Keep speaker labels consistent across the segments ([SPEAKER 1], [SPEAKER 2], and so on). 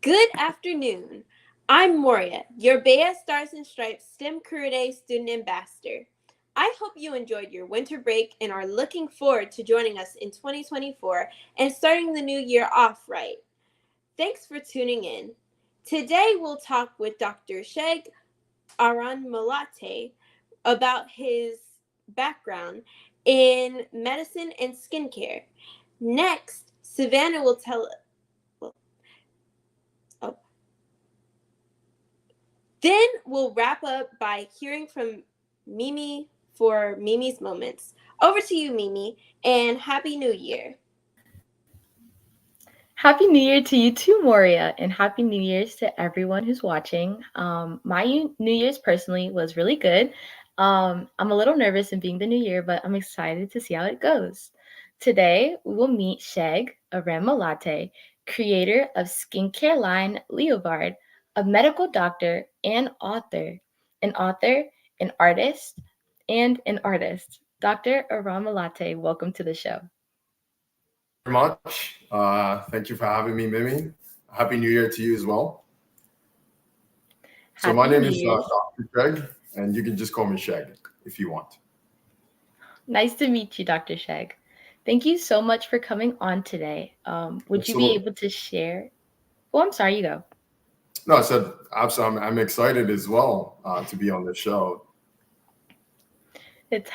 [SPEAKER 1] Good afternoon. I'm Moria, your Bea Stars and Stripes STEM Career Day Student Ambassador. I hope you enjoyed your winter break and are looking forward to joining us in 2024 and starting the new year off right. Thanks for tuning in. Today we'll talk with Dr. Sheg Aranmalate about his background in medicine and skincare. Next, Savannah will tell. Oh, Then we'll wrap up by hearing from Mimi for Mimi's Moments. Over to you, Mimi, and Happy New Year.
[SPEAKER 2] Happy New Year to you too, Moria, and Happy New Year's to everyone who's watching. New Year's personally was really good. I'm a little nervous in being the new year, but I'm excited to see how it goes. Today, we will meet Sheg Aremalate, creator of skincare line Leovard, a medical doctor and author, an artist, and an artist. Dr. Aremalate, welcome to the show.
[SPEAKER 3] Thank you very much. Thank you for having me, Mimi. Happy New Year to you as well. So my
[SPEAKER 2] Happy
[SPEAKER 3] name
[SPEAKER 2] New
[SPEAKER 3] is
[SPEAKER 2] Year's.
[SPEAKER 3] Dr. Sheg, and you can just call me Sheg if you want.
[SPEAKER 2] Nice to meet you, Dr. Sheg. Thank you so much for coming on today. Would you be
[SPEAKER 3] Absolutely.
[SPEAKER 2] able to share? Oh, I'm sorry, you go.
[SPEAKER 3] No, I said absolutely. I'm excited as well to be on the show.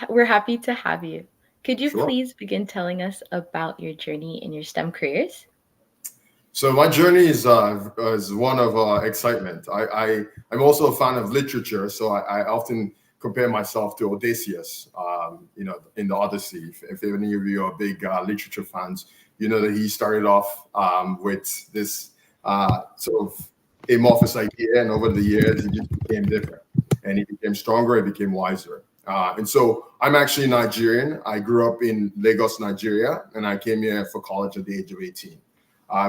[SPEAKER 2] We're happy to have you. Could you
[SPEAKER 3] Sure.
[SPEAKER 2] please begin telling us about your journey in your STEM careers?
[SPEAKER 3] So my journey is one of excitement. I'm also a fan of literature, so I often compare myself to Odysseus. In the Odyssey. If any of you are big literature fans, you know that he started off with this sort of amorphous idea, and over the years he just became different, and he became stronger, he became wiser. And so I'm actually Nigerian. I grew up in Lagos, Nigeria, and I came here for college at the age of 18.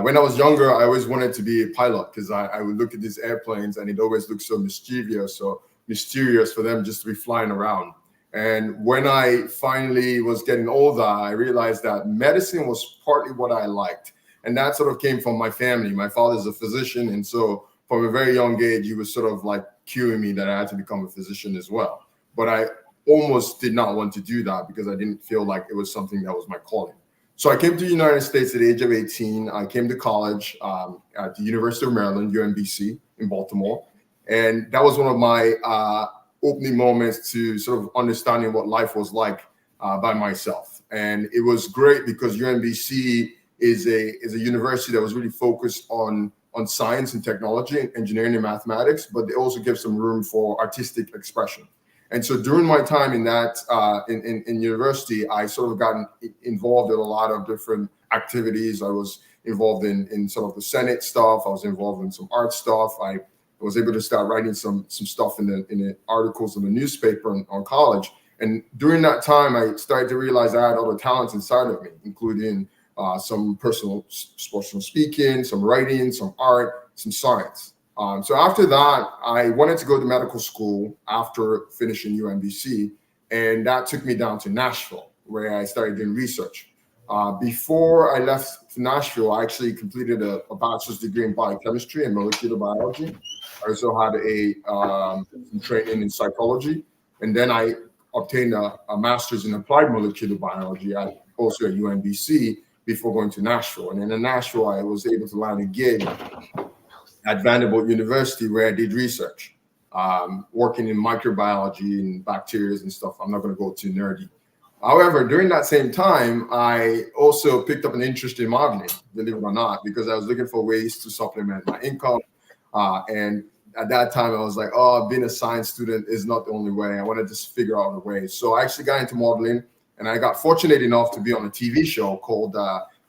[SPEAKER 3] When I was younger, I always wanted to be a pilot because I would look at these airplanes and it always looked so mischievous, so mysterious for them just to be flying around. And when I finally was getting older, I realized that medicine was partly what I liked. And that sort of came from my family. My father's a physician. And so from a very young age, he was sort of like cueing me that I had to become a physician as well. But I almost did not want to do that because I didn't feel like it was something that was my calling. So I came to the United States at the age of 18. I came to college at the University of Maryland, UMBC in Baltimore. And that was one of my opening moments to sort of understanding what life was like by myself. And it was great because UMBC is a university that was really focused on science and technology, and engineering and mathematics, but they also give some room for artistic expression. And so during my time in that in university, I sort of got involved in a lot of different activities. I was involved in some of the Senate stuff. I was involved in some art stuff. I was able to start writing some stuff in the articles in the newspaper on college. And during that time, I started to realize I had other talents inside of me, including some personal speaking, some writing, some art, some science. So after that, I wanted to go to medical school after finishing UMBC, and that took me down to Nashville, where I started doing research. Before I left Nashville, I actually completed a bachelor's degree in biochemistry and molecular biology. I also had some training in psychology, and then I obtained a master's in applied molecular biology also at UMBC before going to Nashville. And then in Nashville, I was able to land a gig at Vanderbilt University where I did research, working in microbiology and bacteria and stuff. I'm not going to go too nerdy. However, during that same time, I also picked up an interest in modeling, believe it or not, because I was looking for ways to supplement my income. And at that time, I was like, oh, being a science student is not the only way. I wanted to figure out a way. So I actually got into modeling, and I got fortunate enough to be on a TV show called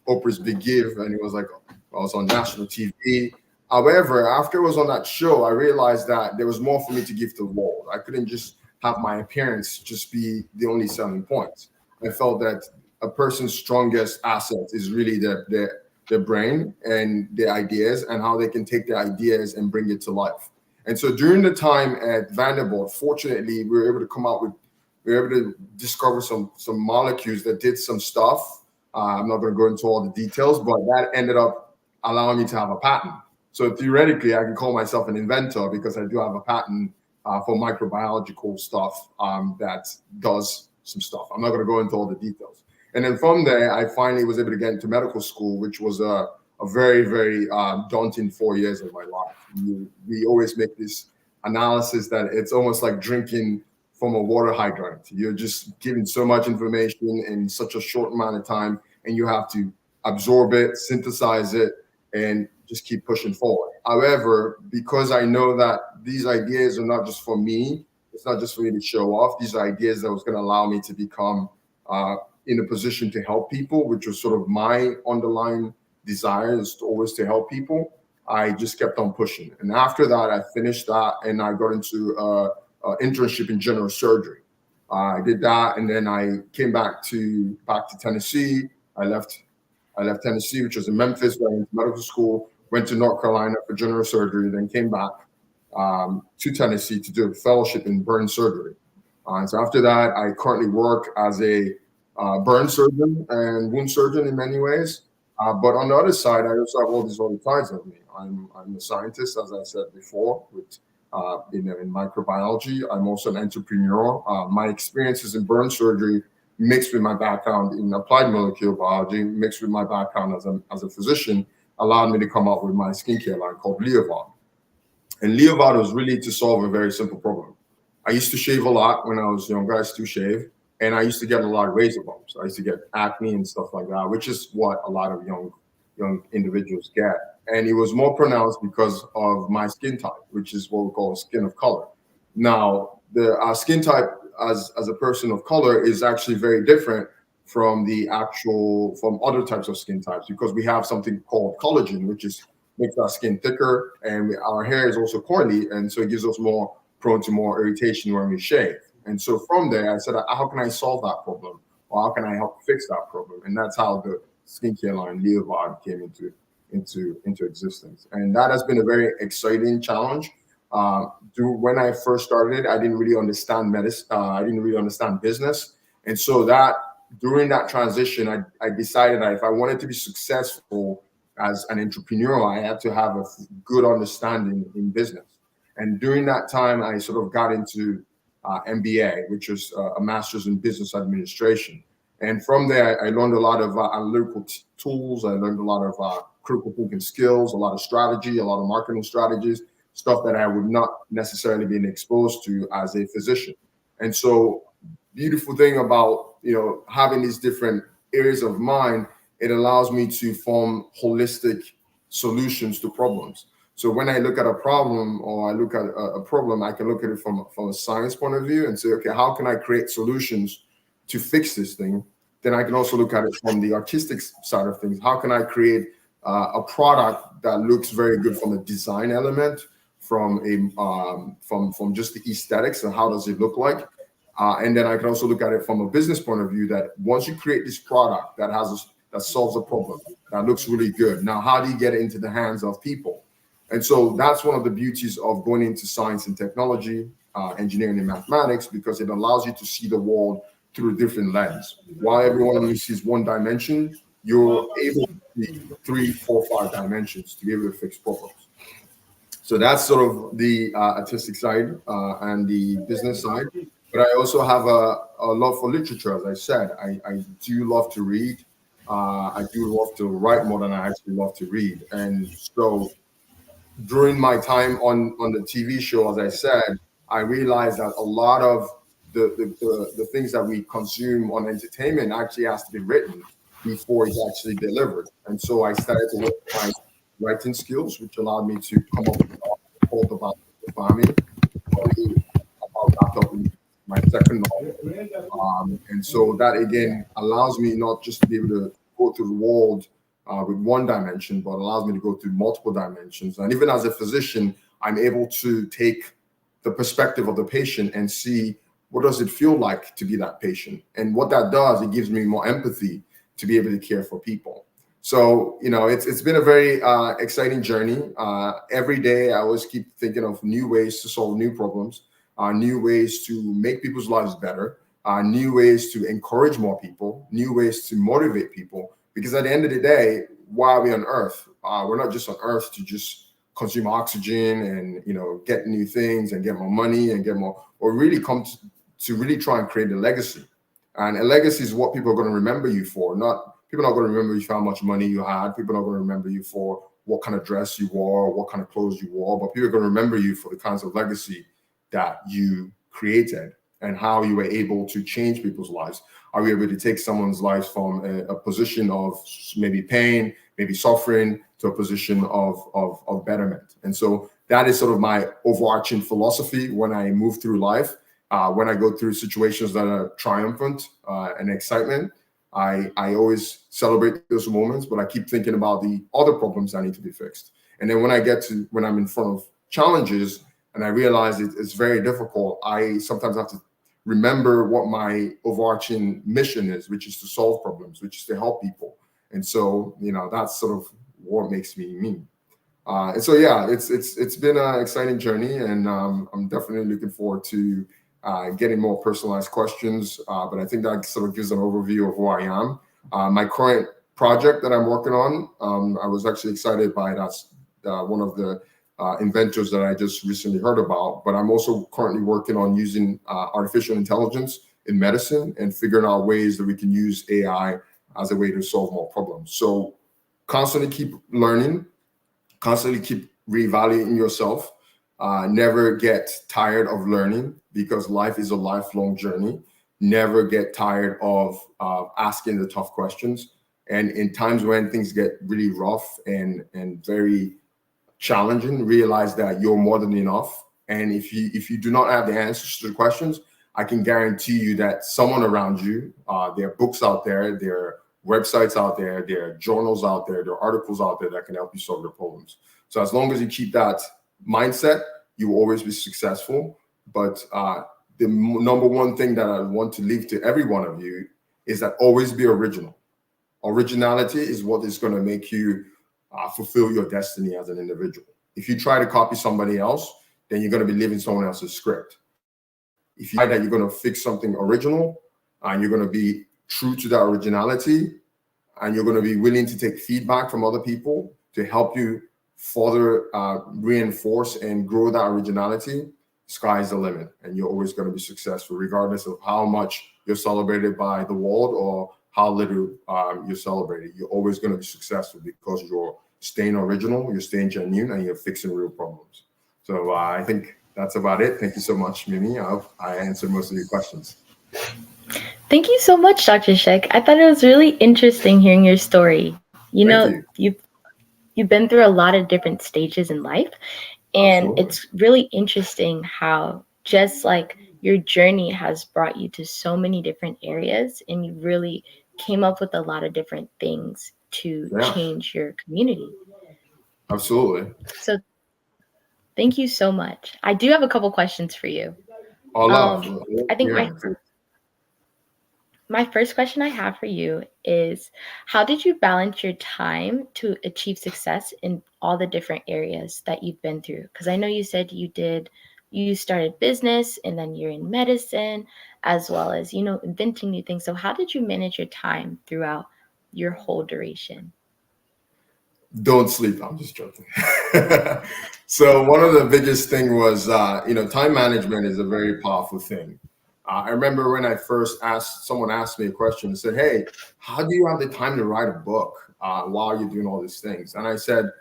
[SPEAKER 3] Oprah's Big Give. And it was like, I was on national TV. However, after I was on that show, I realized that there was more for me to give to the world. I couldn't just have my appearance just be the only selling point. I felt that a person's strongest asset is really their brain and their ideas and how they can take their ideas and bring it to life. And so during the time at Vanderbilt, fortunately, we were able to discover some molecules that did some stuff. I'm not going to go into all the details, but that ended up allowing me to have a patent. So theoretically, I can call myself an inventor because I do have a patent for microbiological stuff that does some stuff. I'm not going to go into all the details. And then from there, I finally was able to get into medical school, which was a very, very daunting 4 years of my life. We always make this analysis that it's almost like drinking from a water hydrant. You're just giving so much information in such a short amount of time, and you have to absorb it, synthesize it, and just keep pushing forward. However, because I know that these ideas are not just for me, it's not just for me to show off. These are ideas that was going to allow me to become in a position to help people, which was sort of my underlying desire, is always to help people. I just kept on pushing. And after that, I finished that and I got into internship in general surgery. I did that, and then I came back to Tennessee. I left Tennessee, which was in Memphis, where I went to medical school, went to North Carolina for general surgery, then came back to Tennessee to do a fellowship in burn surgery. So after that, I currently work as a burn surgeon and wound surgeon in many ways. But on the other side, I also have all these other sides of me. I'm a scientist, as I said before, with in microbiology. I'm also an entrepreneur. My experiences in burn surgery mixed with my background in applied molecular biology, mixed with my background as a physician, allowed me to come up with my skincare line called Leovard. And Leovard was really to solve a very simple problem. I used to shave a lot when I was younger. I still shave. And I used to get a lot of razor bumps. I used to get acne and stuff like that, which is what a lot of young individuals get. And it was more pronounced because of my skin type, which is what we call skin of color. Now, our skin type as a person of color is actually very different from other types of skin types, because we have something called collagen, which makes our skin thicker, and our hair is also coily, and so it gives us more prone to more irritation when we shave. And so from there, I said, how can I solve that problem? Or how can I help fix that problem? And that's how the skincare line Leovard came into existence. And that has been a very exciting challenge. When I first started, I didn't really understand medicine. I didn't really understand business. And so during that transition, I decided that if I wanted to be successful as an entrepreneur, I had to have a good understanding in business. And during that time, I sort of got into MBA, which was a master's in business administration. And from there, I learned a lot of analytical tools. I learned a lot of critical thinking skills, a lot of strategy, a lot of marketing strategies, stuff that I would not necessarily been exposed to as a physician. And so beautiful thing about, having these different areas of mind, it allows me to form holistic solutions to problems. So when I look at a problem or I look at a problem, I can look at it from a science point of view and say, okay, how can I create solutions to fix this thing? Then I can also look at it from the artistic side of things. How can I create a product that looks very good from a design element, from just the aesthetics and how does it look like? And then I can also look at it from a business point of view, that once you create this product that solves a problem, that looks really good, now how do you get it into the hands of people? And so that's one of the beauties of going into science and technology, engineering and mathematics, because it allows you to see the world through a different lens. While everyone only sees one dimension, you're able to see 3, 4, 5 dimensions to be able to fix problems. So that's sort of the artistic side and the business side. But I also have a love for literature, as I said. I do love to read. I do love to write more than I actually love to read. And so during my time on the TV show, as I said, I realized that a lot of the things that we consume on entertainment actually has to be written before it's actually delivered. And so I started to work on my writing skills, which allowed me to come up with a quote about the farming, about that, my second novel. And so that again allows me not just to be able to go through the world with one dimension, but allows me to go through multiple dimensions. And even as a physician, I'm able to take the perspective of the patient and see what does it feel like to be that patient. And what that does, it gives me more empathy to be able to care for people. So, it's been a very exciting journey. Every day, I always keep thinking of new ways to solve new problems, new ways to make people's lives better, new ways to encourage more people, new ways to motivate people. Because at the end of the day, why are we on Earth? We're not just on Earth to just consume oxygen and, get new things and get more money and get more, or really come to really try and create a legacy. And a legacy is what people are going to remember you for. People are not going to remember you for how much money you had. People are not going to remember you for what kind of dress you wore, or what kind of clothes you wore, but people are going to remember you for the kinds of legacy that you created and how you were able to change people's lives. Are you able to take someone's life from a position of maybe pain, maybe suffering, to a position of betterment? And so that is sort of my overarching philosophy when I move through life. When I go through situations that are triumphant and excitement, I always celebrate those moments, but I keep thinking about the other problems that need to be fixed. And then when I'm in front of challenges and I realize it's very difficult, I sometimes have to remember what my overarching mission is, which is to solve problems, which is to help people. And so, that's sort of what makes me me. And so, yeah, it's been an exciting journey, and I'm definitely looking forward to getting more personalized questions. But I think that sort of gives an overview of who I am. My current project that I'm working on, I was actually excited by that's one of the inventors that I just recently heard about. But I'm also currently working on using artificial intelligence in medicine and figuring out ways that we can use AI as a way to solve more problems. So constantly keep learning, constantly keep reevaluating yourself. Never get tired of learning, because life is a lifelong journey. Never get tired of asking the tough questions. And in times when things get really rough and very challenging, realize that you're more than enough. And if you do not have the answers to the questions, I can guarantee you that someone around you, there are books out there, there are websites out there, there are journals out there, there are articles out there that can help you solve your problems. So as long as you keep that mindset, you will always be successful. But the number one thing that I want to leave to every one of you is that always be original. Originality is what is going to make you fulfill your destiny as an individual. If you try to copy somebody else, then you're going to be living someone else's script. If you find that you're going to fix something original and you're going to be true to that originality, and you're going to be willing to take feedback from other people to help you further reinforce and grow that originality, sky's the limit, and you're always going to be successful, regardless of how much you're celebrated by the world or how little you're celebrated. You're always going to be successful because you're staying original, you're staying genuine, and you're fixing real problems. So I think that's about it. Thank you so much, Mimi. I hope I answered most of your questions.
[SPEAKER 2] Thank you so much, Dr. Sheck. I thought it was really interesting hearing your story. You've been through a lot of different stages in life, and
[SPEAKER 3] Absolutely.
[SPEAKER 2] It's really interesting how just like your journey has brought you to so many different areas, and you really came up with a lot of different things to change your community.
[SPEAKER 3] Absolutely.
[SPEAKER 2] So thank you so much. I do have a couple questions for you. I think my first question I have for you is, how did you balance your time to achieve success in all the different areas that you've been through? Because I know you said you started business, and then you're in medicine, as well as, inventing new things. So how did you manage your time throughout your whole duration?
[SPEAKER 3] Don't sleep. I'm just joking. So one of the biggest thing was, time management is a very powerful thing. I remember when I first someone asked me a question and said, "Hey, how do you have the time to write a book while you're doing all these things?" And I said,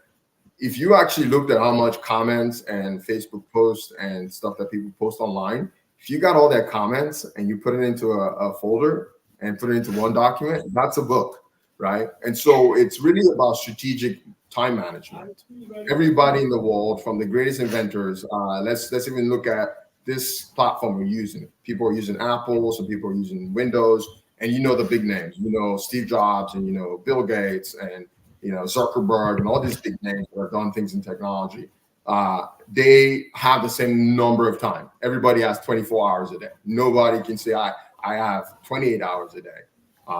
[SPEAKER 3] if you actually looked at how much comments and Facebook posts and stuff that people post online, if you got all their comments and you put it into a folder and put it into one document, that's a book, right? And so it's really about strategic time management. Everybody in the world, from the greatest inventors, let's even look at this platform we're using. People are using Apple, some people are using Windows, and the big names, Steve Jobs and Bill Gates and Zuckerberg and all these big names that have done things in technology. They have the same number of time. Everybody has 24 hours a day. Nobody can say I have 28 hours a day.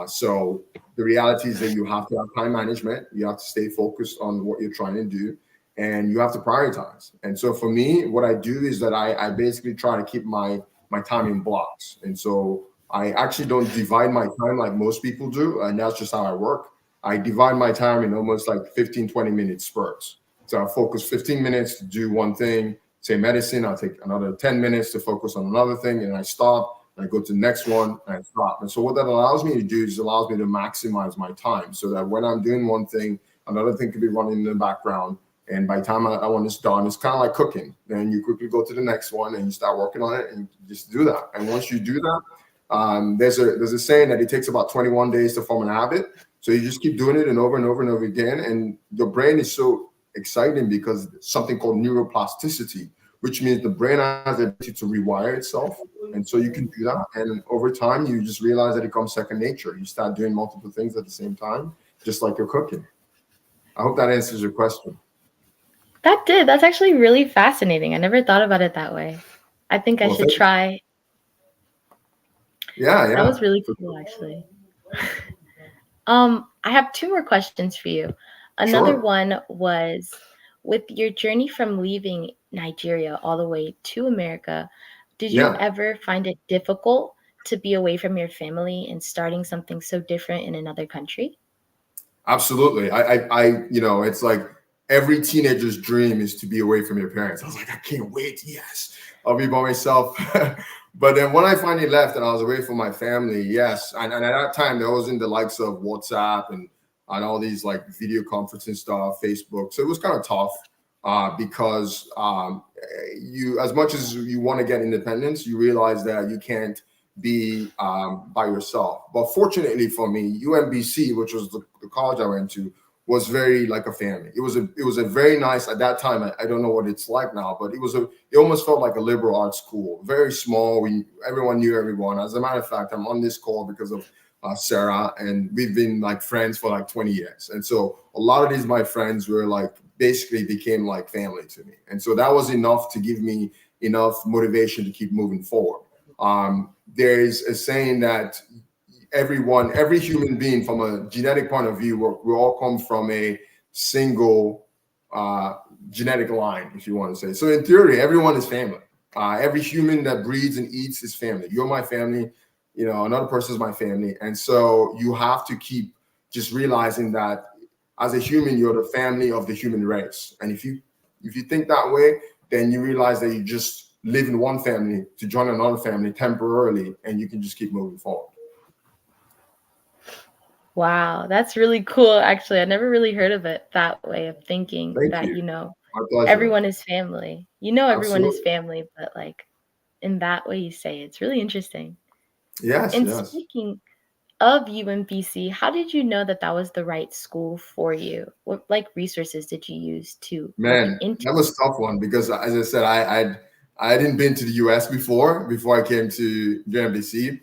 [SPEAKER 3] So the reality is that you have to have time management. You have to stay focused on what you're trying to do, and you have to prioritize. And so for me, what I do is that I basically try to keep my time in blocks. And so I actually don't divide my time like most people do. And that's just how I work. I divide my time in almost like 15, 20-minute spurts. So I focus 15 minutes to do one thing, say medicine. I'll take another 10 minutes to focus on another thing, and I stop, and I go to the next one, and I stop. And so what that allows me to do is allows me to maximize my time, so that when I'm doing one thing, another thing could be running in the background. And by the time I want this done, it's kind of like cooking. Then you quickly go to the next one and you start working on it, and you just do that. And once you do that, there's a saying that it takes about 21 days to form an habit. So you just keep doing it and over and over and over again. And your brain is so exciting because something called neuroplasticity, which means the brain has the ability to rewire itself. And so you can do that. And over time, you just realize that it becomes second nature. You start doing multiple things at the same time, just like you're cooking. I hope that answers your question.
[SPEAKER 2] That did. That's actually really fascinating. I never thought about it that way. I think I should try.
[SPEAKER 3] Yeah.
[SPEAKER 2] That was really cool, actually. I have 2 more questions for you. Another one was, with your journey from leaving Nigeria all the way to America, did you ever find it difficult to be away from your family and starting something so different in another country?
[SPEAKER 3] Absolutely. I it's like every teenager's dream is to be away from your parents. I was like, I can't wait. Yes, I'll be by myself. But then when I finally left and I was away from my family, yes. And at that time, there wasn't the likes of WhatsApp and all these like video conferencing stuff, Facebook. So it was kind of tough because you, as much as you want to get independence, you realize that you can't be by yourself. But fortunately for me, UMBC, which was the college I went to, was very like a family. It was a very nice, at that time, I don't know what it's like now, but it almost felt like a liberal arts school. Very small. Everyone knew everyone. As a matter of fact, I'm on this call because of Sarah, and we've been like friends for like 20 years. And so a lot of these my friends were like basically became like family to me. And so that was enough to give me enough motivation to keep moving forward. There is a saying that every human being, from a genetic point of view, we all come from a single genetic line, if you want to say. So in theory, everyone is family. Every human that breathes and eats is family. You're my family, another person is my family. And so you have to keep just realizing that as a human, you're the family of the human race. And if you think that way, then you realize that you just live in one family to join another family temporarily, and you can just keep moving forward.
[SPEAKER 2] Wow, that's really cool. Actually, I never really heard of it that way of thinking.
[SPEAKER 3] Thank you.
[SPEAKER 2] Everyone is family. Everyone
[SPEAKER 3] Absolutely.
[SPEAKER 2] is family, but like in that way you say it's really interesting.
[SPEAKER 3] Yes.
[SPEAKER 2] And speaking of UMBC, how did you know that was the right school for you? What like resources did you use to
[SPEAKER 3] Man,
[SPEAKER 2] look into?
[SPEAKER 3] That was a tough one because, as I said, I hadn't been to the US before I came to UMBC.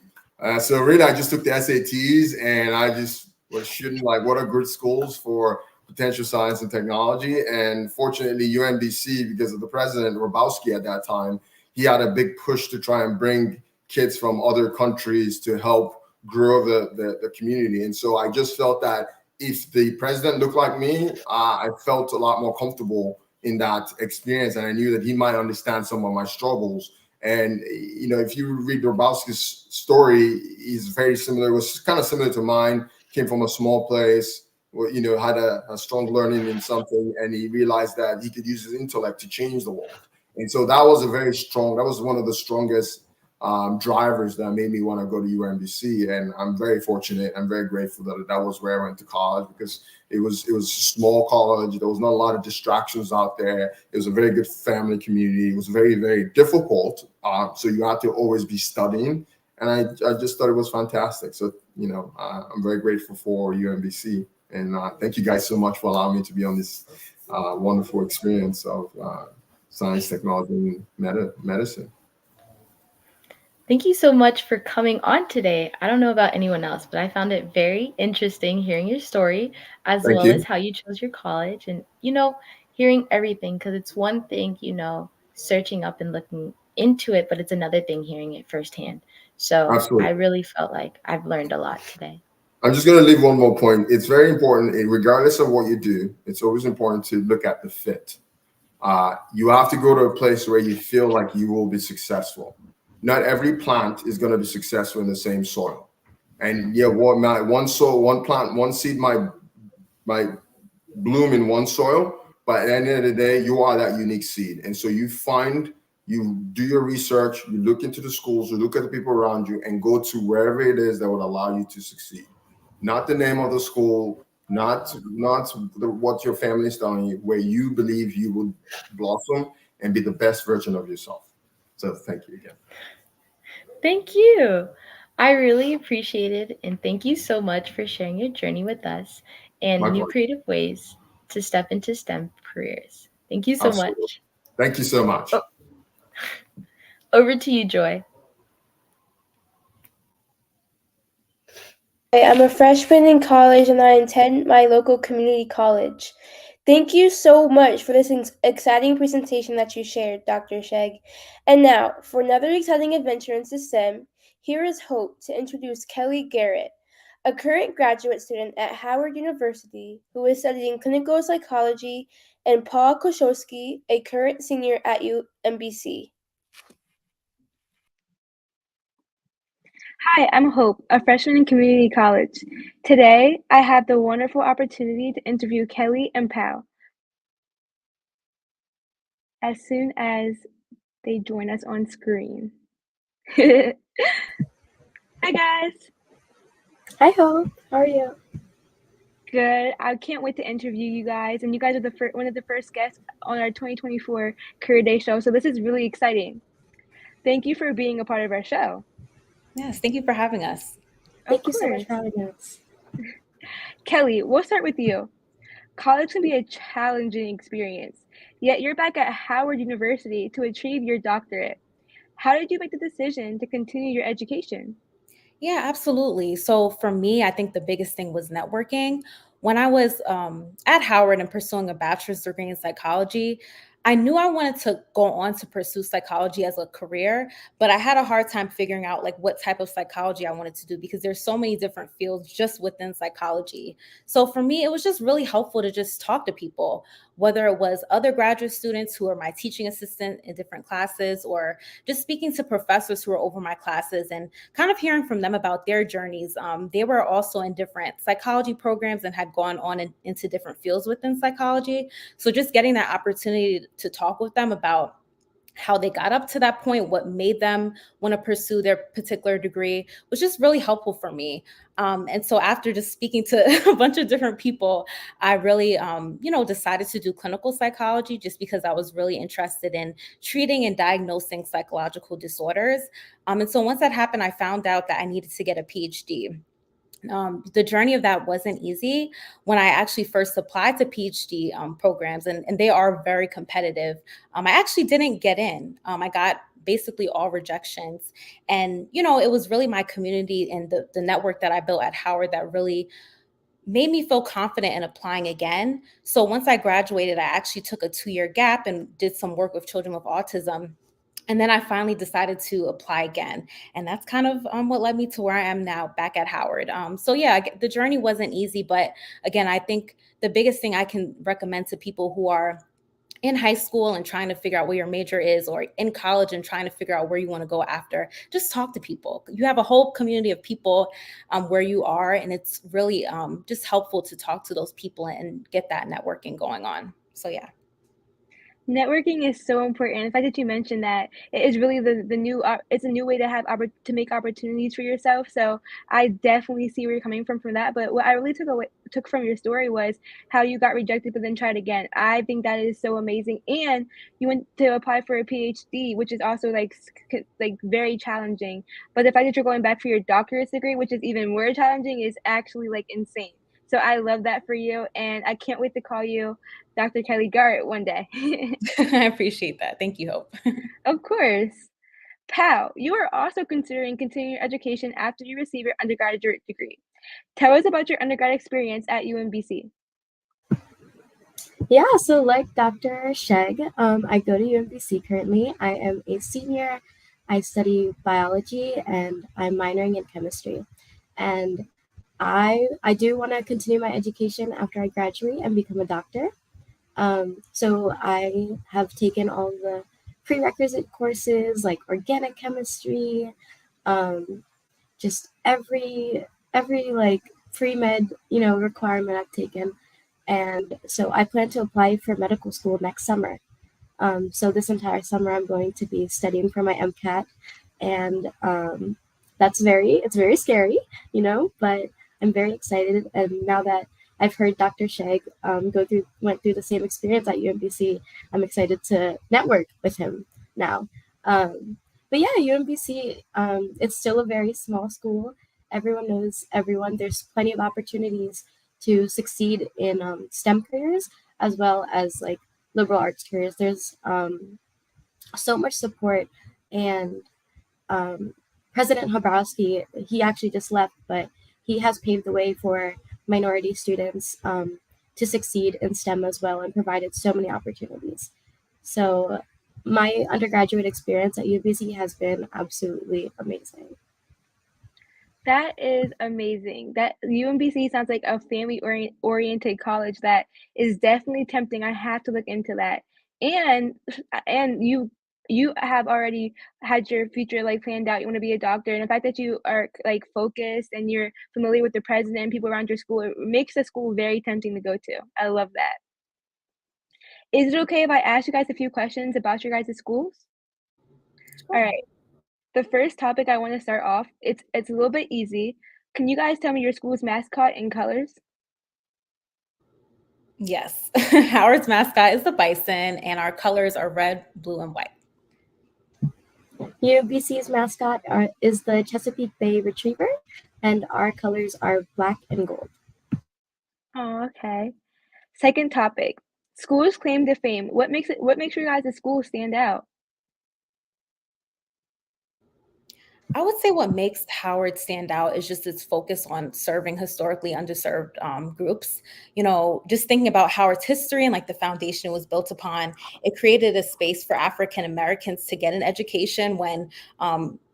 [SPEAKER 3] So really, I just took the SATs and I just was shooting like what are good schools for potential science and technology. And fortunately, UMBC, because of the president, Rabowski at that time, he had a big push to try and bring kids from other countries to help grow the community. And so I just felt that if the president looked like me, I felt a lot more comfortable in that experience. And I knew that he might understand some of my struggles. And, if you read Rabowski's story, he's very similar. It was kind of similar to mine. Came from a small place, had a strong learning in something, and he realized that he could use his intellect to change the world. And so that was one of the strongest drivers that made me want to go to UMBC. And I'm very fortunate. I'm very grateful that was where I went to college, because it was a small college. There was not a lot of distractions out there. It was a very good family community. It was very, very difficult. So you had to always be studying. And I just thought it was fantastic. So, I'm very grateful for UMBC. And thank you guys so much for allowing me to be on this wonderful experience of science, technology, and medicine.
[SPEAKER 2] Thank you so much for coming on today. I don't know about anyone else, but I found it very interesting hearing your story, as as how you chose your college and, hearing everything, because it's one thing, searching up and looking into it, but it's another thing hearing it firsthand. So
[SPEAKER 3] Absolutely.
[SPEAKER 2] I really felt like I've learned a lot today.
[SPEAKER 3] I'm just going to leave one more point. It's very important, regardless of what you do, it's always important to look at the fit. You have to go to a place where you feel like you will be successful. Not every plant is going to be successful in the same soil. And one plant, one seed might bloom in one soil, But at the end of the day, you are that unique seed. And so you do your research, you look into the schools, you look at the people around you, and go to wherever it is that would allow you to succeed. Not the name of the school, not what your family is telling you, where you believe you will blossom and be the best version of yourself. So thank you again.
[SPEAKER 2] Thank you. I really appreciate it. And thank you so much for sharing your journey with us and
[SPEAKER 3] My
[SPEAKER 2] new
[SPEAKER 3] pleasure.
[SPEAKER 2] creative ways to step into STEM careers. Thank you so
[SPEAKER 3] Absolutely.
[SPEAKER 2] much.
[SPEAKER 3] Thank you so much.
[SPEAKER 2] Oh. Over to you, Joy.
[SPEAKER 4] I'm a freshman in college and I attend my local community college. Thank you so much for this exciting presentation that you shared, Dr. Sheg. And now, for another exciting adventure into STEM, here is Hope to introduce Kelly Garrett, a current graduate student at Howard University who is studying clinical psychology, and Paul Koshowski, a current senior at UMBC.
[SPEAKER 5] Hi, I'm Hope, a freshman in community college. Today, I have the wonderful opportunity to interview Kelly and Pal. As soon as they join us on screen. Hi, guys.
[SPEAKER 4] Hi, Hope. How are you?
[SPEAKER 5] Good. I can't wait to interview you guys. And you guys are one of the first guests on our 2024 Career Day show. So this is really exciting. Thank you for being a part of our show.
[SPEAKER 6] Yes, thank you for having us.
[SPEAKER 4] Thank you so much for having us.
[SPEAKER 5] Kelly, we'll start with you. College can be a challenging experience, yet you're back at Howard University to achieve your doctorate. How did you make the decision to continue your education?
[SPEAKER 6] Yeah, absolutely. So for me, I think the biggest thing was networking. When I was at Howard and pursuing a bachelor's degree in psychology, I knew I wanted to go on to pursue psychology as a career, but I had a hard time figuring out like what type of psychology I wanted to do because there's so many different fields just within psychology. So for me, it was just really helpful to just talk to people, whether it was other graduate students who are my teaching assistant in different classes or just speaking to professors who are over my classes and kind of hearing from them about their journeys. They were also in different psychology programs and had gone on into different fields within psychology. So just getting that opportunity to talk with them about how they got up to that point, what made them want to pursue their particular degree was just really helpful for me. And so after just speaking to a bunch of different people, I really, decided to do clinical psychology just because I was really interested in treating and diagnosing psychological disorders. And so once that happened, I found out that I needed to get a PhD. The journey of that wasn't easy. When I actually first applied to PhD programs, and they are very competitive, I actually didn't get in. I got basically all rejections. And, it was really my community and the network that I built at Howard that really made me feel confident in applying again. So once I graduated, I actually took a 2-year gap and did some work with children with autism. And then I finally decided to apply again. And that's kind of what led me to where I am now back at Howard. So yeah, the journey wasn't easy. But again, I think the biggest thing I can recommend to people who are in high school and trying to figure out what your major is, or in college and trying to figure out where you want to go after, just talk to people. You have a whole community of people where you are. And it's really just helpful to talk to those people and get that networking going on. So yeah.
[SPEAKER 5] Networking is so important. The fact that you mentioned that it is really the new it's a new way to have to make opportunities for yourself. So I definitely see where you're coming from that. But what I really took from your story was how you got rejected but then tried again. I think that is so amazing. And you went to apply for a PhD, which is also like very challenging. But the fact that you're going back for your doctorate degree, which is even more challenging, is actually like insane. So I love that for you, and I can't wait to call you Dr. Kelly Garrett one day.
[SPEAKER 6] I appreciate that. Thank you, Hope.
[SPEAKER 5] Of course. Pal, you are also considering continuing your education after you receive your undergraduate degree. Tell us about your undergrad experience at UMBC.
[SPEAKER 7] Yeah, so like Dr. Sheg, I go to UMBC currently. I am a senior. I study biology and I'm minoring in chemistry. And I do want to continue my education after I graduate and become a doctor. So I have taken all the prerequisite courses like organic chemistry, just every like pre-med, requirement I've taken. And so I plan to apply for medical school next summer. So this entire summer, I'm going to be studying for my MCAT, and it's very scary, but I'm very excited. And now that I've heard Dr. Sheg went through the same experience at UMBC, I'm excited to network with him now. But yeah, UMBC, it's still a very small school. Everyone knows everyone. There's plenty of opportunities to succeed in STEM careers as well as like liberal arts careers. There's so much support, and President Habrowski, he actually just left, but he has paved the way for minority students to succeed in STEM as well, and provided so many opportunities. So my undergraduate experience at UBC has been absolutely amazing.
[SPEAKER 5] That is amazing. That UMBC sounds like a family oriented college that is definitely tempting. I have to look into that. And you have already had your future like planned out. You want to be a doctor, and the fact that you are like focused and you're familiar with the president and people around your school, it makes the school very tempting to go to. I love that. Is it okay if I ask you guys a few questions about your guys' schools? All right. The first topic I want to start off, it's a little bit easy. Can you guys tell me your school's mascot and colors?
[SPEAKER 6] Yes. Howard's mascot is the bison, and our colors are red, blue, and white.
[SPEAKER 7] UBC's mascot is the Chesapeake Bay Retriever, and our colors are black and gold.
[SPEAKER 5] Oh, okay. Second topic, schools claim to fame. What makes your guys' school stand out?
[SPEAKER 6] I would say what makes Howard stand out is just its focus on serving historically underserved groups. Just thinking about Howard's history and like the foundation it was built upon, it created a space for African Americans to get an education when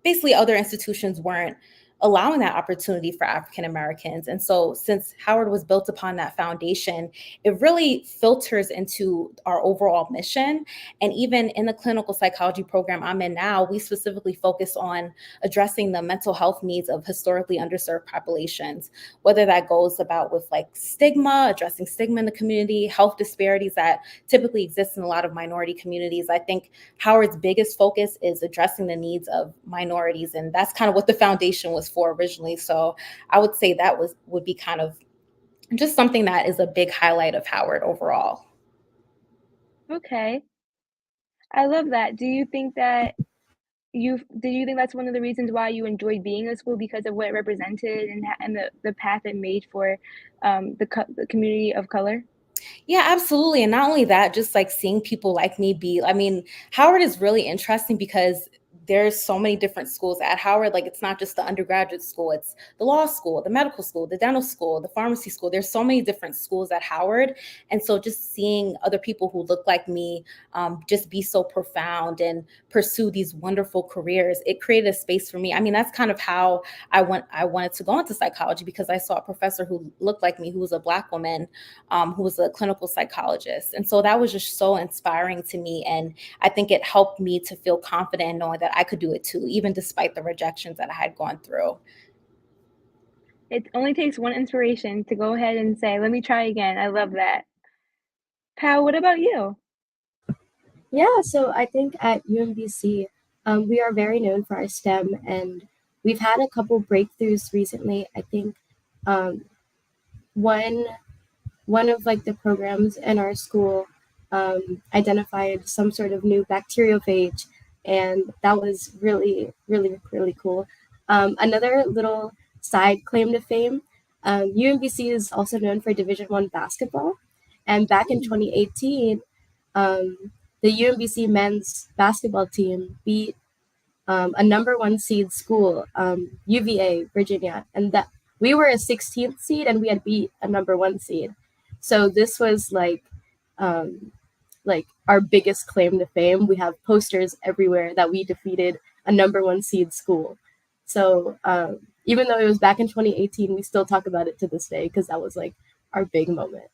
[SPEAKER 6] basically other institutions weren't allowing that opportunity for African Americans. And so since Howard was built upon that foundation, it really filters into our overall mission. And even in the clinical psychology program I'm in now, we specifically focus on addressing the mental health needs of historically underserved populations, whether that goes about with like stigma, addressing stigma in the community, health disparities that typically exist in a lot of minority communities. I think Howard's biggest focus is addressing the needs of minorities, and that's kind of what the foundation was for originally. So I would say that would be kind of just something that is a big highlight of Howard overall.
[SPEAKER 5] Okay. I love that. Do you think that's one of the reasons why you enjoyed being in school, because of what it represented and the path it made for the community of color?
[SPEAKER 6] Yeah, absolutely. And not only that, just like seeing people like me Howard is really interesting because there's so many different schools at Howard. Like, it's not just the undergraduate school, it's the law school, the medical school, the dental school, the pharmacy school. There's so many different schools at Howard. And so just seeing other people who look like me just be so profound and pursue these wonderful careers, it created a space for me. I mean, that's kind of how I wanted to go into psychology, because I saw a professor who looked like me, who was a Black woman, who was a clinical psychologist. And so that was just so inspiring to me. And I think it helped me to feel confident in knowing that I could do it too, even despite the rejections that I had gone through.
[SPEAKER 5] It only takes one inspiration to go ahead and say, let me try again. I love that. Pal, what about you?
[SPEAKER 7] Yeah, so I think at UMBC, we are very known for our STEM, and we've had a couple breakthroughs recently. I think one of like the programs in our school identified some sort of new bacteriophage, and that was really, really, really cool. Another little side claim to fame, UMBC is also known for Division I basketball, and back in 2018, the UMBC men's basketball team beat a number 1 seed school, UVA, Virginia, and that we were a 16th seed and we had beat a number 1 seed. So this was like our biggest claim to fame. We have posters everywhere that we defeated a number 1 seed school. So even though it was back in 2018, we still talk about it to this day because that was like our big moment.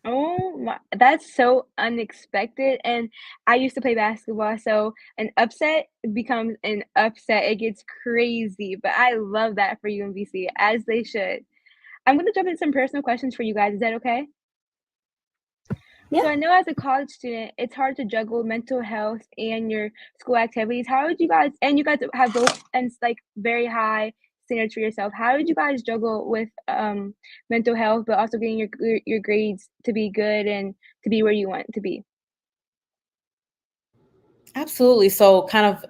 [SPEAKER 5] Oh my, that's so unexpected. And I used to play basketball, so an upset becomes an upset. It gets crazy, but I love that for UMBC, as they should. I'm going to jump into some personal questions for you guys. Is that okay? So I know as a college student, it's hard to juggle mental health and your school activities. How would you guys, and you guys have both and like very high standards for yourself. How did you guys juggle with mental health, but also getting your grades to be good and to be where you want to be?
[SPEAKER 6] Absolutely. So, kind of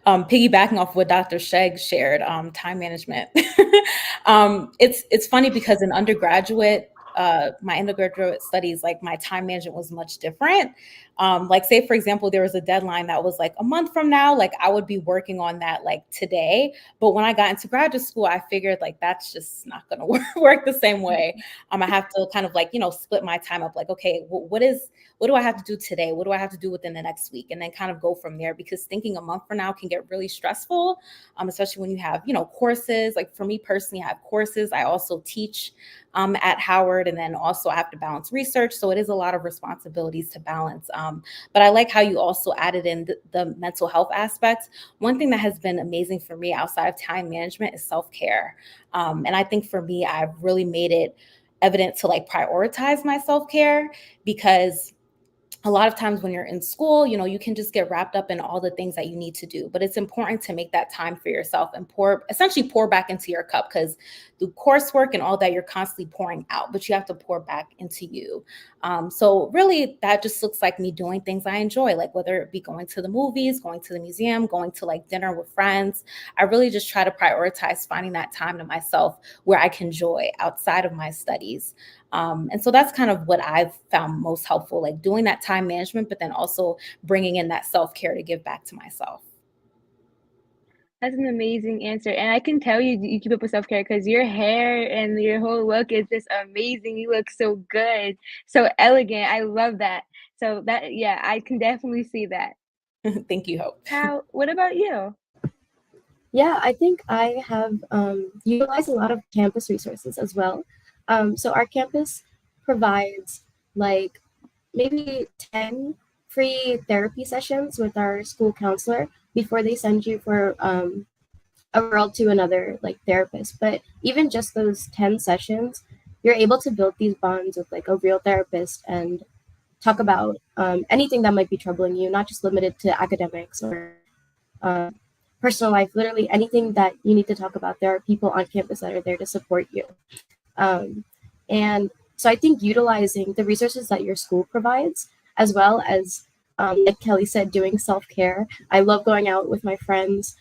[SPEAKER 6] piggybacking off what Dr. Sheg shared, time management. It's funny because in undergraduate, my undergraduate studies, like my time management was much different. Like, say for example, there was a deadline that was like a month from now. Like, I would be working on that like today. But when I got into graduate school, I figured like that's just not going to work the same way. I have to kind of like split my time up. Like, okay, what do I have to do today? What do I have to do within the next week? And then kind of go from there, because thinking a month from now can get really stressful, especially when you have, courses. Like for me personally, I have courses. I also teach at Howard, and then also I have to balance research. So it is a lot of responsibilities to balance. But I like how you also added in the mental health aspect. One thing that has been amazing for me outside of time management is self-care. And I think for me, I've really made it evident to like prioritize my self-care, because a lot of times when you're in school, you can just get wrapped up in all the things that you need to do. But it's important to make that time for yourself and essentially pour back into your cup, because through coursework and all that, you're constantly pouring out, but you have to pour back into you. So really, that just looks like me doing things I enjoy, like whether it be going to the movies, going to the museum, going to like dinner with friends. I really just try to prioritize finding that time to myself where I can enjoy outside of my studies. And so that's kind of what I've found most helpful, like doing that time management, but then also bringing in that self-care to give back to myself.
[SPEAKER 5] That's an amazing answer, and I can tell you keep up with self-care because your hair and your whole look is just amazing. You look so good, so elegant. I love that. So that, yeah, I can definitely see that.
[SPEAKER 6] Thank you, Hope.
[SPEAKER 5] What about you?
[SPEAKER 7] Yeah, I think I have utilized a lot of campus resources as well. So our campus provides like maybe 10 free therapy sessions with our school counselor before they send you for a referral to another like therapist. But even just those 10 sessions, you're able to build these bonds with like a real therapist and talk about anything that might be troubling you, not just limited to academics or uh, personal life, literally anything that you need to talk about. There are people on campus that are there to support you. And so I think utilizing the resources that your school provides, as well as, like Kelly said, doing self-care. I love going out with my friends.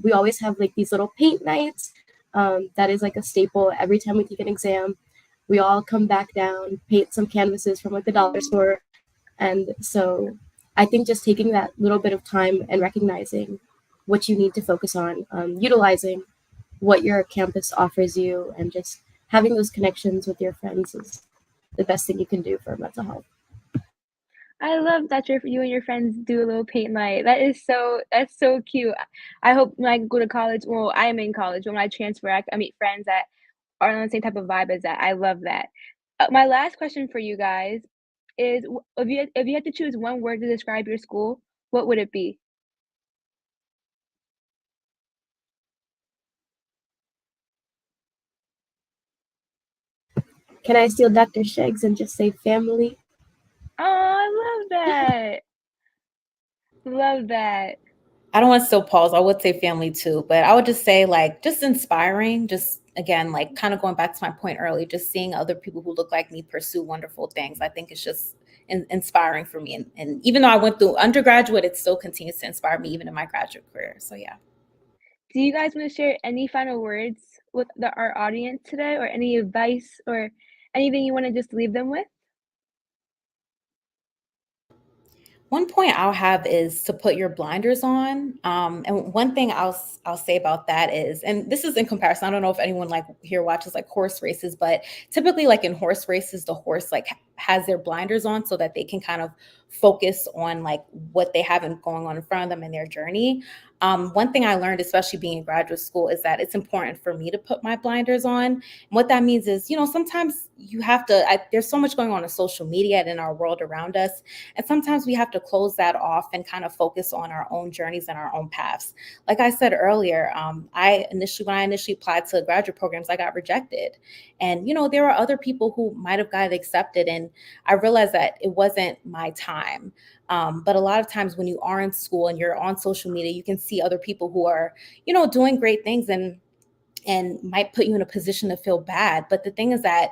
[SPEAKER 7] We always have like these little paint nights. That is like a staple every time we take an exam. We all come back down, paint some canvases from like the dollar store. And so I think just taking that little bit of time and recognizing what you need to focus on, utilizing what your campus offers you, and just having those connections with your friends is the best thing you can do for mental health.
[SPEAKER 5] I love that you and your friends do a little paint night. That's so cute. I hope when I go to college, well, I am in college, when I transfer, I meet friends that are on the same type of vibe as that. I love that. My last question for you guys is, if you had to choose one word to describe your school, what would it be?
[SPEAKER 7] Can I steal Dr. Sheggs and just say family?
[SPEAKER 5] Oh, I love that. Love that.
[SPEAKER 6] I don't want to still pause. I would say family too, but I would just say like just inspiring, just again, like kind of going back to my point earlier, just seeing other people who look like me pursue wonderful things. I think it's just inspiring for me. And even though I went through undergraduate, it still continues to inspire me even in my graduate career. So yeah.
[SPEAKER 5] Do you guys want to share any final words with our audience today, or any advice or anything you want to just leave them with?
[SPEAKER 6] One point I'll have is to put your blinders on. And one thing I'll say about that is, and this is in comparison, I don't know if anyone like here watches like horse races, but typically like in horse races, the horse like has their blinders on so that they can kind of focus on like what they have going on in front of them in their journey. One thing I learned, especially being in graduate school, is that it's important for me to put my blinders on. And what that means is, sometimes you have to, there's so much going on social media and in our world around us. And sometimes we have to close that off and kind of focus on our own journeys and our own paths. Like I said earlier, when I initially applied to graduate programs, I got rejected. And, there are other people who might have got accepted. And and I realized that it wasn't my time. But a lot of times when you are in school and you're on social media, you can see other people who are, doing great things and might put you in a position to feel bad. But the thing is that,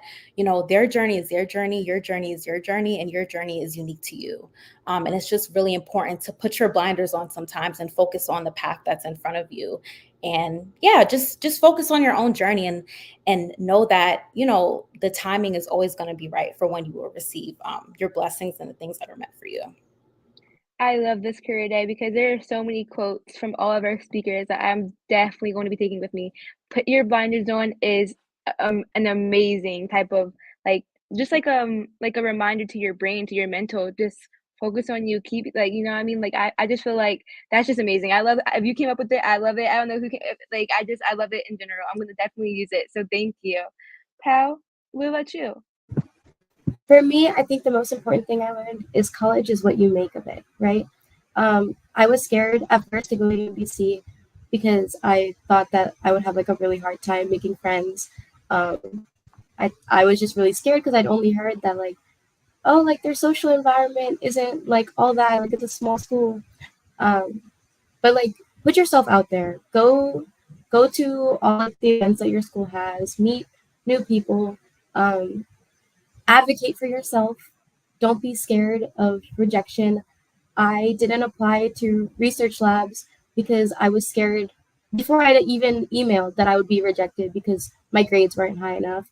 [SPEAKER 6] their journey is their journey, your journey is your journey, and your journey is unique to you. And it's just really important to put your blinders on sometimes and focus on the path that's in front of you. And yeah, just focus on your own journey and know that, the timing is always going to be right for when you will receive your blessings and the things that are meant for you.
[SPEAKER 5] I love this career day because there are so many quotes from all of our speakers that I'm definitely going to be taking with me. Put your blinders on is an amazing type of like just like a reminder to your brain, to your mental, just focus on you, keep like you know what I mean? Like I just feel like that's just amazing. I love if you came up with it, I love it. I don't know who can like I love it in general. I'm gonna definitely use it. So thank you. Pal, what about you?
[SPEAKER 7] For me, I think the most important thing I learned is college is what you make of it, right? I was scared at first to go to UBC because I thought that I would have like a really hard time making friends. I was just really scared because I'd only heard that like, oh, like their social environment isn't like all that, like it's a small school. Um, but like put yourself out there. Go to all of the events that your school has, meet new people. Um, Advocate for yourself. Don't be scared of rejection. I didn't apply to research labs because I was scared before I even emailed that I would be rejected because my grades weren't high enough.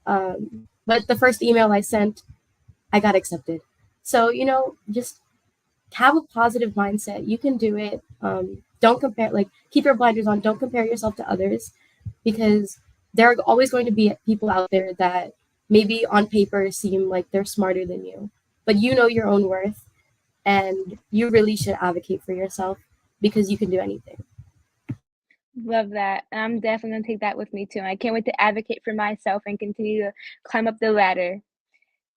[SPEAKER 7] But the first email I sent, I got accepted. So, just have a positive mindset. You can do it. Don't compare, like, keep your blinders on. Don't compare yourself to others because there are always going to be people out there that maybe on paper seem like they're smarter than you, but you know your own worth and you really should advocate for yourself because you can do anything.
[SPEAKER 5] Love that. I'm definitely gonna take that with me too. I can't wait to advocate for myself and continue to climb up the ladder.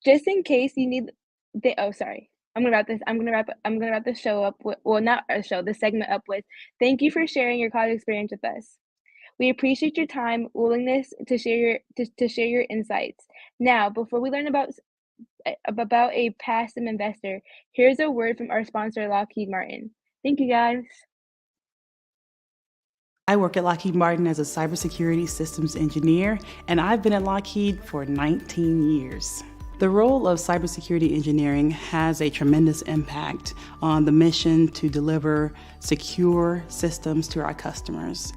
[SPEAKER 5] Just in case you need the oh sorry. I'm gonna wrap the show up with well not our show, the segment up with thank you for sharing your college experience with us. We appreciate your time, willingness to share to share your insights. Now, before we learn about a passive investor, here's a word from our sponsor, Lockheed Martin. Thank you guys.
[SPEAKER 8] I work at Lockheed Martin as a cybersecurity systems engineer, and I've been at Lockheed for 19 years. The role of cybersecurity engineering has a tremendous impact on the mission to deliver secure systems to our customers.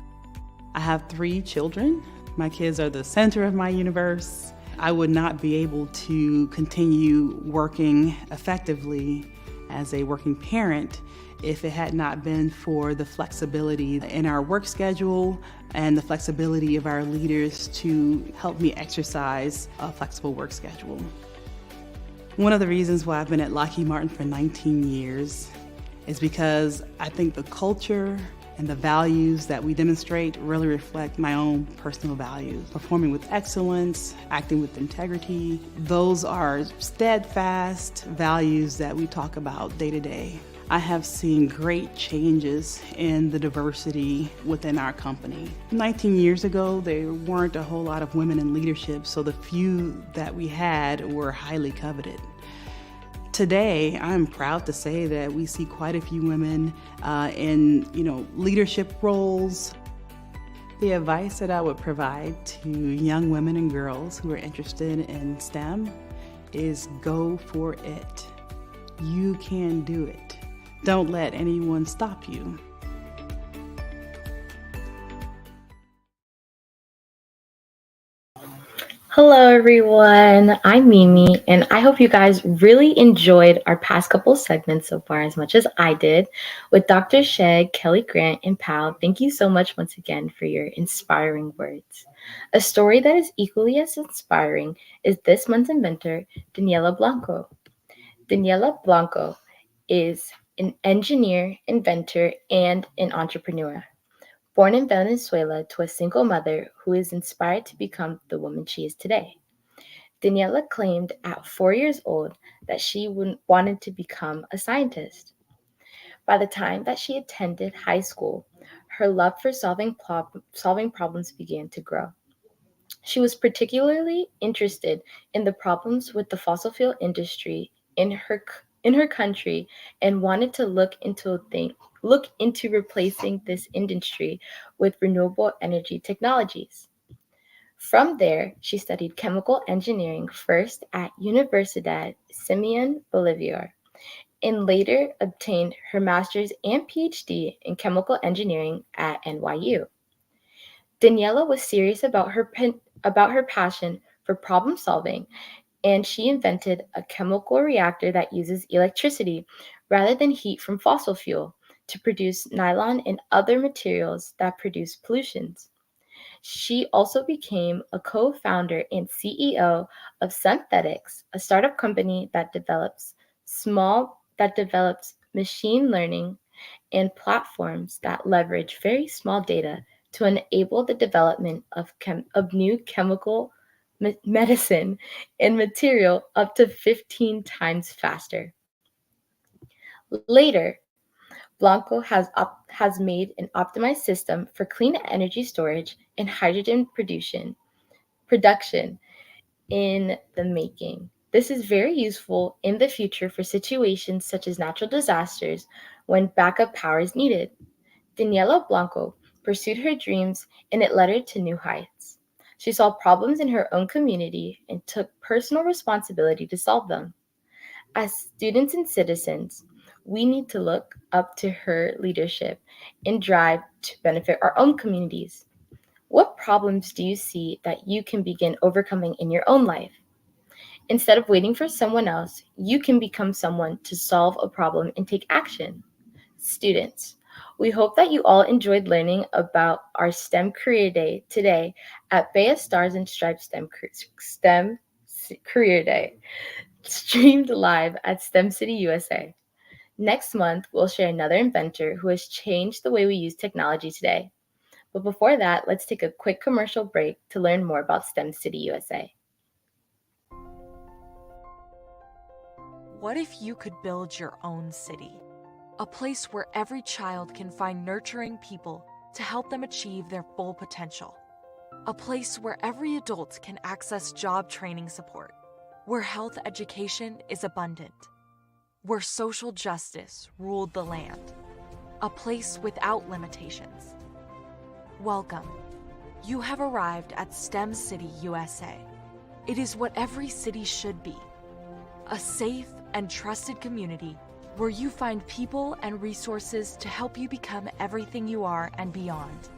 [SPEAKER 8] I have 3 children. My kids are the center of my universe. I would not be able to continue working effectively as a working parent if it had not been for the flexibility in our work schedule and the flexibility of our leaders to help me exercise a flexible work schedule. One of the reasons why I've been at Lockheed Martin for 19 years is because I think the culture and the values that we demonstrate really reflect my own personal values. Performing with excellence, acting with integrity, those are steadfast values that we talk about day to day. I have seen great changes in the diversity within our company. 19 years ago, there weren't a whole lot of women in leadership, so the few that we had were highly coveted. Today, I'm proud to say that we see quite a few women in leadership roles. The advice that I would provide to young women and girls who are interested in STEM is go for it. You can do it. Don't let anyone stop you.
[SPEAKER 2] Hello, everyone. I'm Mimi, and I hope you guys really enjoyed our past couple segments so far as much as I did with Dr. Sheg, Kelly Grant, and Pal. Thank you so much once again for your inspiring words. A story that is equally as inspiring is this month's inventor, Daniela Blanco. Daniela Blanco is an engineer, inventor, and an entrepreneur. Born in Venezuela to a single mother who is inspired to become the woman she is today. Daniela claimed at 4 years old that she wanted to become a scientist. By the time that she attended high school, her love for solving problems began to grow. She was particularly interested in the problems with the fossil fuel industry in her country and wanted to look into replacing this industry with renewable energy technologies. From there, she studied chemical engineering first at Universidad Simeon Bolivar and later obtained her master's and PhD in chemical engineering at NYU. Daniela was serious about her passion for problem solving, and she invented a chemical reactor that uses electricity rather than heat from fossil fuel to produce nylon and other materials that produce pollutions. She also became a co-founder and CEO of Synthetics, a startup company that develops machine learning and platforms that leverage very small data to enable the development of new chemical medicine and material up to 15 times faster. Later, Blanco has made an optimized system for clean energy storage and hydrogen production in the making. This is very useful in the future for situations such as natural disasters when backup power is needed. Daniela Blanco pursued her dreams and it led her to new heights. She saw problems in her own community and took personal responsibility to solve them. As students and citizens, we need to look up to her leadership and drive to benefit our own communities. What problems do you see that you can begin overcoming in your own life? Instead of waiting for someone else, you can become someone to solve a problem and take action. Students, we hope that you all enjoyed learning about our STEM Career Day today at Baya Stars and Stripes STEM Career Day, streamed live at STEM City USA. Next month, we'll share another inventor who has changed the way we use technology today. But before that, let's take a quick commercial break to learn more about STEM City USA.
[SPEAKER 9] What if you could build your own city? A place where every child can find nurturing people to help them achieve their full potential. A place where every adult can access job training support. Where health education is abundant. Where social justice ruled the land. A place without limitations. Welcome. You have arrived at STEM City USA. It is what every city should be. A safe and trusted community where you find people and resources to help you become everything you are and beyond.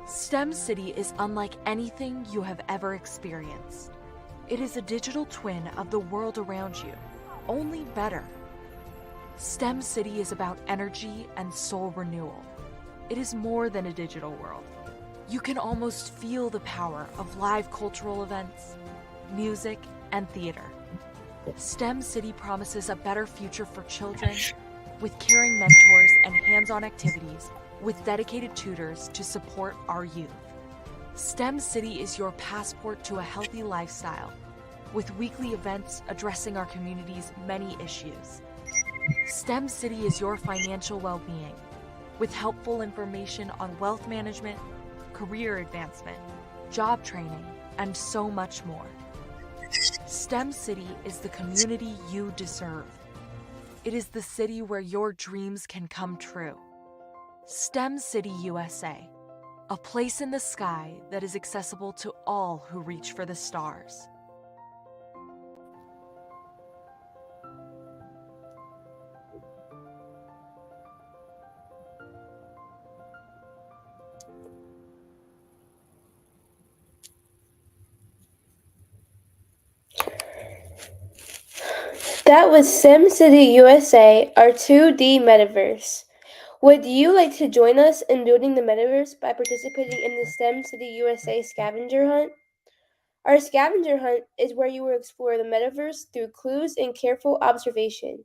[SPEAKER 9] STEM City is unlike anything you have ever experienced. It is a digital twin of the world around you, only better. STEM City is about energy and soul renewal. It is more than a digital world. You can almost feel the power of live cultural events, music, and theater. STEM City promises a better future for children with caring mentors and hands-on activities with dedicated tutors to support our youth. STEM City is your passport to a healthy lifestyle with weekly events addressing our community's many issues. STEM City is your financial well-being with helpful information on wealth management, career advancement, job training, and so much more. STEM City is the community you deserve. It is the city where your dreams can come true. STEM City USA, a place in the sky that is accessible to all who reach for the stars.
[SPEAKER 4] That was SimCity USA, our 2D metaverse. Would you like to join us in building the metaverse by participating in the STEM City USA scavenger hunt? Our scavenger hunt is where you will explore the metaverse through clues and careful observation.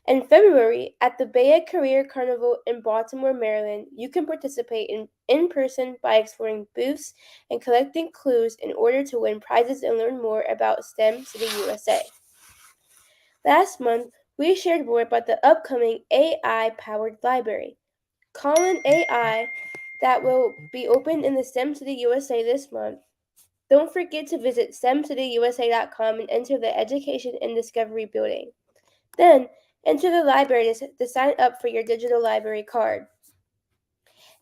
[SPEAKER 4] In February, at the Baya Career Carnival in Baltimore, Maryland, you can participate in person by exploring booths and collecting clues in order to win prizes and learn more about STEM City USA. Last month, we shared more about the upcoming AI-powered library, Colin AI, that will be opened in the STEM City USA this month. Don't forget to visit STEMCityUSA.com and enter the Education and Discovery building. Then, enter the library to sign up for your digital library card.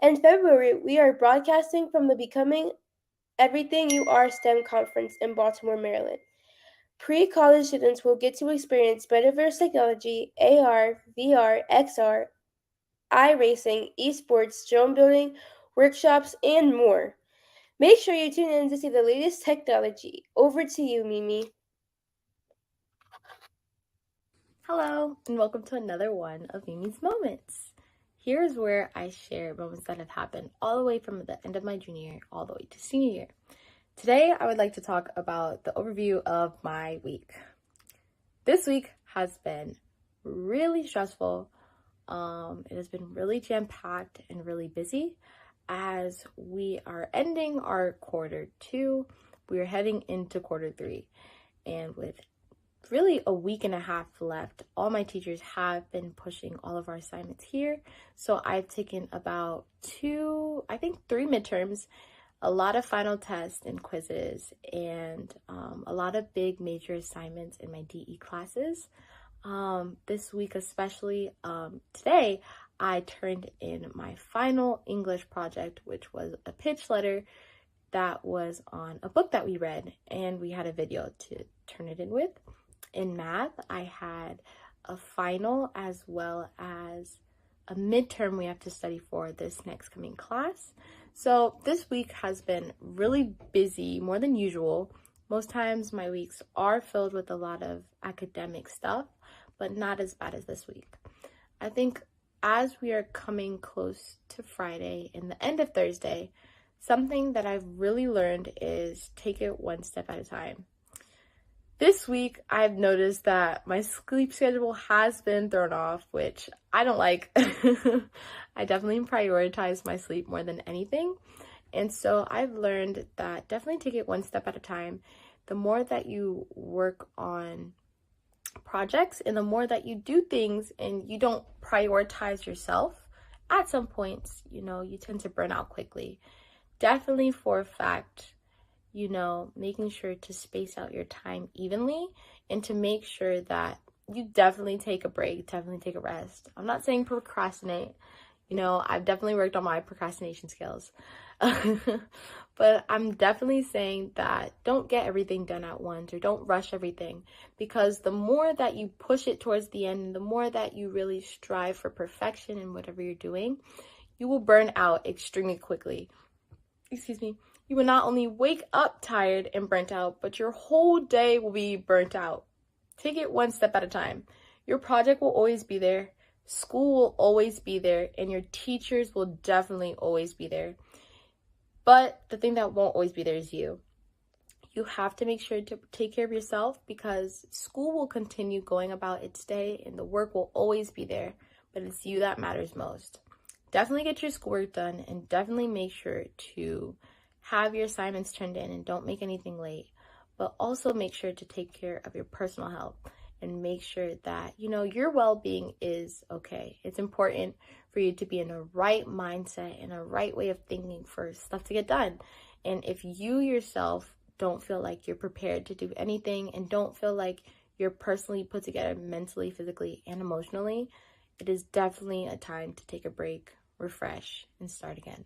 [SPEAKER 4] In February, we are broadcasting from the Becoming Everything You Are STEM conference in Baltimore, Maryland. Pre-college students will get to experience metaverse technology, AR, VR, XR, iRacing, esports, drone building, workshops, and more. Make sure you tune in to see the latest technology. Over to you, Mimi.
[SPEAKER 2] Hello, and welcome to another one of Mimi's Moments. Here's where I share moments that have happened all the way from the end of my junior year all the way to senior year. Today, I would like to talk about the overview of my week. This week has been really stressful. It has been really jam-packed and really busy as we are ending our quarter 2. We are heading into quarter 3. And with really a week and a half left, all my teachers have been pushing all of our assignments here. So I've taken about 3 midterms, a lot of final tests and quizzes, and a lot of big major assignments in my DE classes. This week especially, today, I turned in my final English project, which was a pitch letter that was on a book that we read, and we had a video to turn it in with. In math, I had a final as well as a midterm we have to study for this next coming class. So this week has been really busy, more than usual. Most times my weeks are filled with a lot of academic stuff, but not as bad as this week. I think as we are coming close to Friday and the end of Thursday, something that I've really learned is take it one step at a time. This week, I've noticed that my sleep schedule has been thrown off, which I don't like. I definitely prioritize my sleep more than anything. And so I've learned that definitely take it one step at a time. The more that you work on projects and the more that you do things and you don't prioritize yourself, at some points, you tend to burn out quickly. Definitely for a fact, making sure to space out your time evenly and to make sure that you definitely take a break, definitely take a rest. I'm not saying procrastinate. I've definitely worked on my procrastination skills. But I'm definitely saying that don't get everything done at once or don't rush everything, because the more that you push it towards the end, the more that you really strive for perfection in whatever you're doing, you will burn out extremely quickly. You will not only wake up tired and burnt out, but your whole day will be burnt out. Take it one step at a time. Your project will always be there. School will always be there. And your teachers will definitely always be there. But the thing that won't always be there is you. You have to make sure to take care of yourself, because school will continue going about its day and the work will always be there. But it's you that matters most. Definitely get your schoolwork done and definitely make sure to have your assignments turned in and don't make anything late, but also make sure to take care of your personal health and make sure that, your well-being is okay. It's important for you to be in a right mindset and a right way of thinking for stuff to get done. And if you yourself don't feel like you're prepared to do anything and don't feel like you're personally put together mentally, physically, and emotionally, it is definitely a time to take a break, refresh, and start again.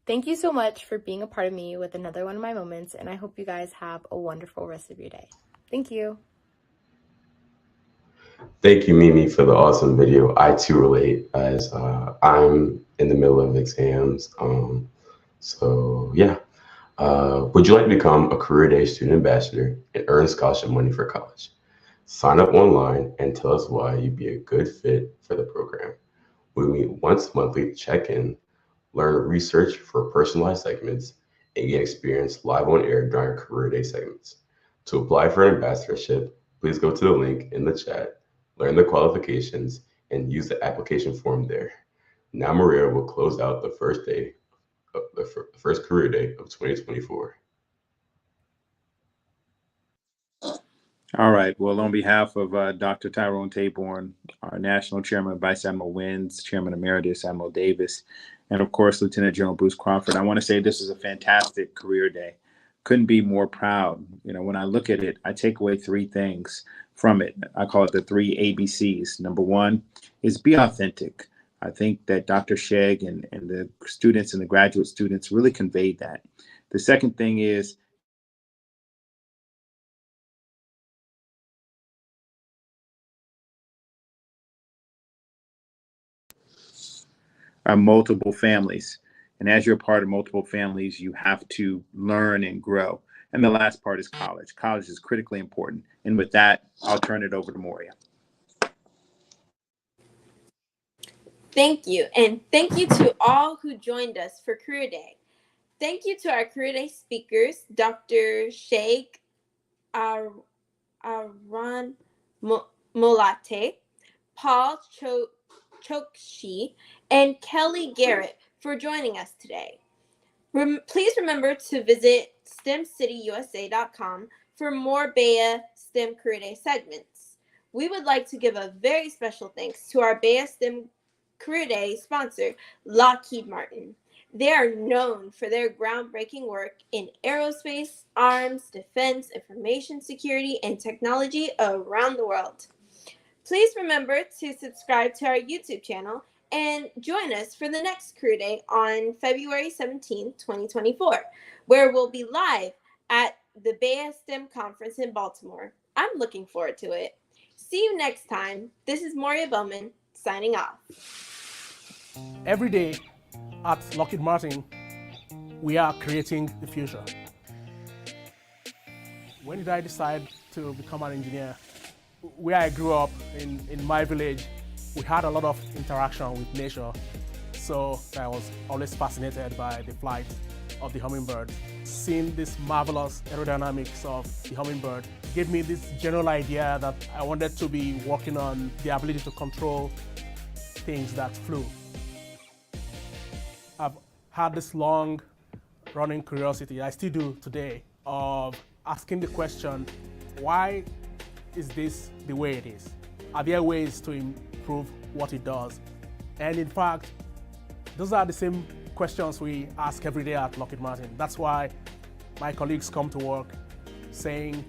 [SPEAKER 2] Thank you so much for being a part of me with another one of my moments, and I hope you guys have a wonderful rest of your day. Thank you.
[SPEAKER 10] Thank you, Mimi, for the awesome video. I too relate, as I'm in the middle of exams. Would you like to become a Career Day student ambassador and earn scholarship money for college? Sign up online and tell us why you'd be a good fit for the program. We meet once monthly to check in, learn research for personalized segments, and get experience live on air during our Career Day segments. To apply for an ambassadorship, please go to the link in the chat, learn the qualifications, and use the application form there. Now Maria will close out the first Career Day of 2024.
[SPEAKER 11] All right. Well, on behalf of Dr. Tyrone Taborn, our National Chairman, Vice Admiral Wins, Chairman Emeritus Admiral Davis, and of course, Lieutenant General Bruce Crawford, I want to say this is a fantastic career day couldn't be more proud. You know, when I look at it, I take away three things from it. I call it the three ABCs. Number one is be authentic. I think that Dr. Sheg and the students and the graduate students really conveyed that. The second thing is multiple families. And as you're part of multiple families, you have to learn and grow. And the last part is college. College is critically important. And with that, I'll turn it over to Moria.
[SPEAKER 1] Thank you. And thank you to all who joined us for Career Day. Thank you to our Career Day speakers, Dr. Sheikh Aran Molate, Paul Chokshi, and Kelly Garrett for joining us today. Please remember to visit STEMcityUSA.com for more BEA STEM Career Day segments. We would like to give a very special thanks to our BEA STEM Career Day sponsor, Lockheed Martin. They are known for their groundbreaking work in aerospace, arms, defense, information security, and technology around the world. Please remember to subscribe to our YouTube channel and join us for the next Career Day on February 17, 2024, where we'll be live at the BEA STEM Conference in Baltimore. I'm looking forward to it. See you next time. This is Moria Bowman signing off.
[SPEAKER 12] Every day at Lockheed Martin, we are creating the future. When did I decide to become an engineer? Where I grew up in my village, we had a lot of interaction with nature. So I was always fascinated by the flight of the hummingbird. Seeing this marvelous aerodynamics of the hummingbird gave me this general idea that I wanted to be working on the ability to control things that flew. I've had this long running curiosity, I still do today, of asking the question, why is this the way it is? Are there ways to improve what it does? And in fact, those are the same questions we ask every day at Lockheed Martin. That's why my colleagues come to work saying,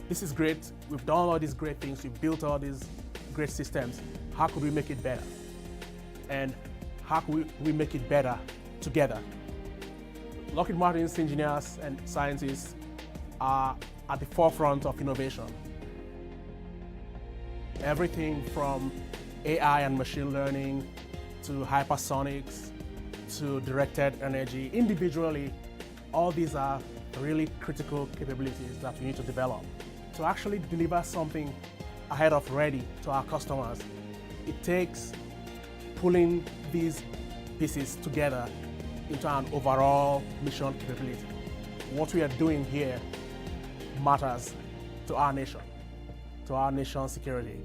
[SPEAKER 12] this is great, we've done all these great things, we've built all these great systems, how could we make it better? And how can we make it better together? Lockheed Martin's engineers and scientists are at the forefront of innovation. Everything from AI and machine learning to hypersonics to directed energy. Individually, all these are really critical capabilities that we need to develop. To actually deliver something ahead of ready to our customers, it takes pulling these pieces together into an overall mission capability. What we are doing here matters to our nation, to our nation's security.